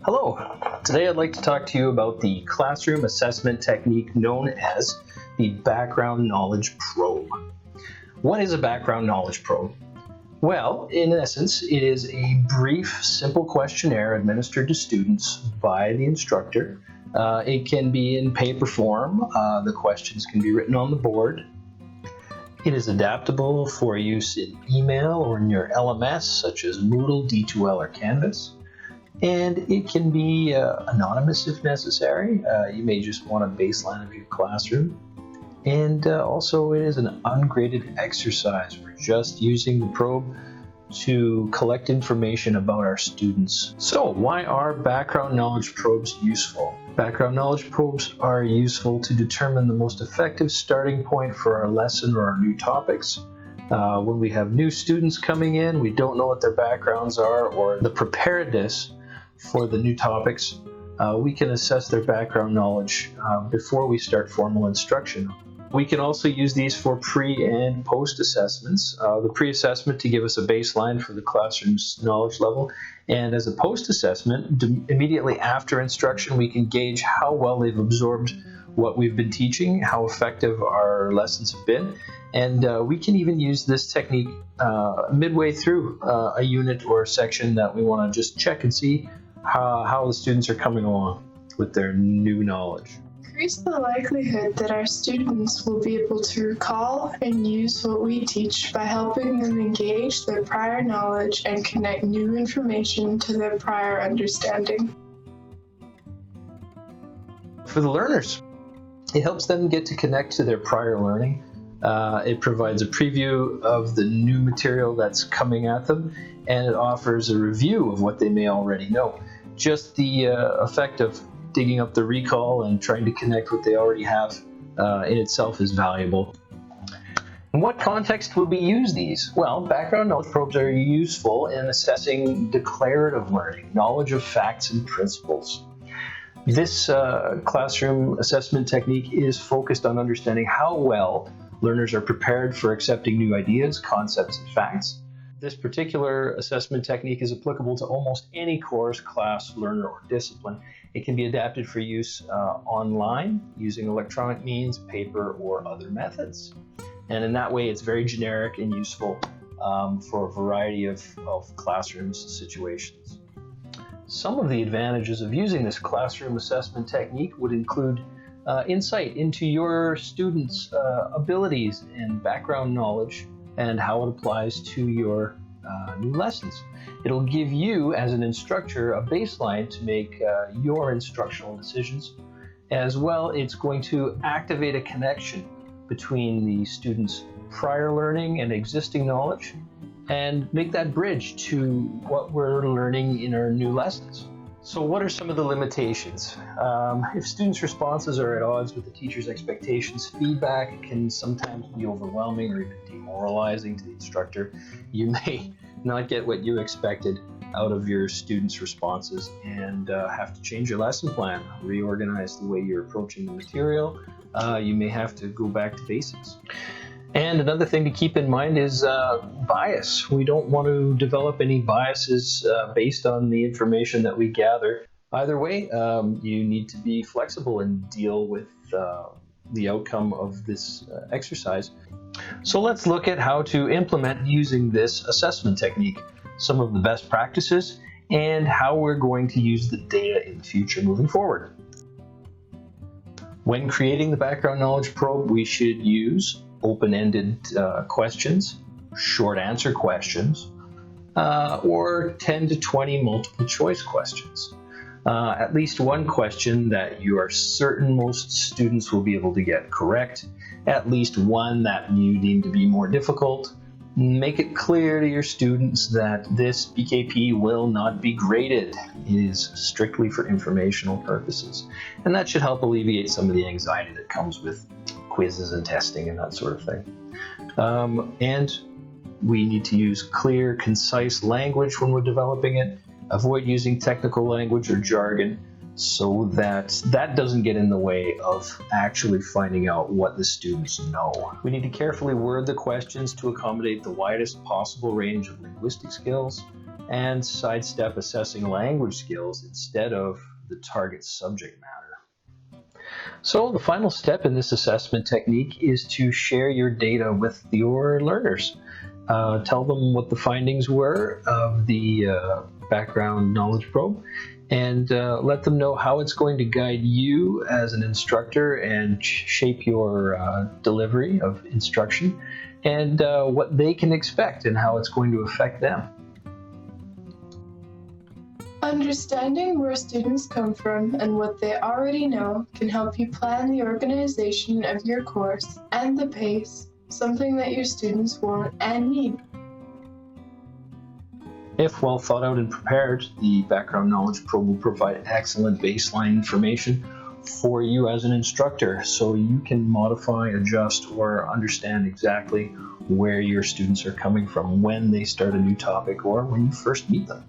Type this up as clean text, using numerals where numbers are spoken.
Hello, today I'd like to talk to you about the classroom assessment technique known as the background knowledge probe. What is a background knowledge probe? Well, in essence, it is a brief, simple questionnaire administered to students by the instructor. It can be in paper form. The questions can be written on the board. It is adaptable for use in email or in your LMS, such as Moodle, D2L, or Canvas. And it can be anonymous if necessary. You may just want a baseline of your classroom. And also it is an ungraded exercise. We're just using the probe to collect information about our students. So why are background knowledge probes useful? Background knowledge probes are useful to determine the most effective starting point for our lesson or our new topics. When we have new students coming in, we don't know what their backgrounds are or the preparedness for the new topics. We can assess their background knowledge before we start formal instruction. We can also use these for pre and post assessments. The pre-assessment to give us a baseline for the classroom's knowledge level, and as a post assessment, immediately after instruction, we can gauge how well they've absorbed what we've been teaching, how effective our lessons have been, and we can even use this technique midway through a unit or a section that we want to just check and see how the students are coming along with their new knowledge. Increase the likelihood that our students will be able to recall and use what we teach by helping them engage their prior knowledge and connect new information to their prior understanding. For the learners, it helps them get to connect to their prior learning. It provides a preview of the new material that's coming at them, and it offers a review of what they may already know. Just the effect of digging up the recall and trying to connect what they already have in itself is valuable. In what context would we use these? Well, background knowledge probes are useful in assessing declarative learning, knowledge of facts and principles. This classroom assessment technique is focused on understanding how well learners are prepared for accepting new ideas, concepts, and facts. This particular assessment technique is applicable to almost any course, class, learner, or discipline. It can be adapted for use online using electronic means, paper, or other methods. And in that way, it's very generic and useful for a variety of classroom situations. Some of the advantages of using this classroom assessment technique would include insight into your students' abilities and background knowledge and how it applies to your new lessons. It'll give you, as an instructor, a baseline to make your instructional decisions. As well, it's going to activate a connection between the students' prior learning and existing knowledge and make that bridge to what we're learning in our new lessons. So what are some of the limitations? If students' responses are at odds with the teacher's expectations, feedback can sometimes be overwhelming or even demoralizing to the instructor. You may not get what you expected out of your students' responses and have to change your lesson plan, reorganize the way you're approaching the material. You may have to go back to basics. And another thing to keep in mind is bias. We don't want to develop any biases based on the information that we gather. Either way, you need to be flexible and deal with the outcome of this exercise. So let's look at how to implement using this assessment technique, some of the best practices, and how we're going to use the data in the future moving forward. When creating the background knowledge probe, we should use open-ended questions, short answer questions, or 10 to 20 multiple choice questions. At least one question that you are certain most students will be able to get correct, at least one that you deem to be more difficult. Make it clear to your students that this BKP will not be graded. It is strictly for informational purposes. And that should help alleviate some of the anxiety that comes with quizzes and testing and that sort of thing. And we need to use clear, concise language when we're developing it. Avoid using technical language or jargon so that doesn't get in the way of actually finding out what the students know. We need to carefully word the questions to accommodate the widest possible range of linguistic skills. and sidestep assessing language skills instead of the target subject matter. So the final step in this assessment technique is to share your data with your learners. Tell them what the findings were of the background knowledge probe, and let them know how it's going to guide you as an instructor and shape your delivery of instruction, and what they can expect and how it's going to affect them. Understanding where students come from and what they already know can help you plan the organization of your course and the pace, something that your students want and need. If well thought out and prepared, the background knowledge probe will provide excellent baseline information for you as an instructor, so you can modify, adjust, or understand exactly where your students are coming from when they start a new topic or when you first meet them.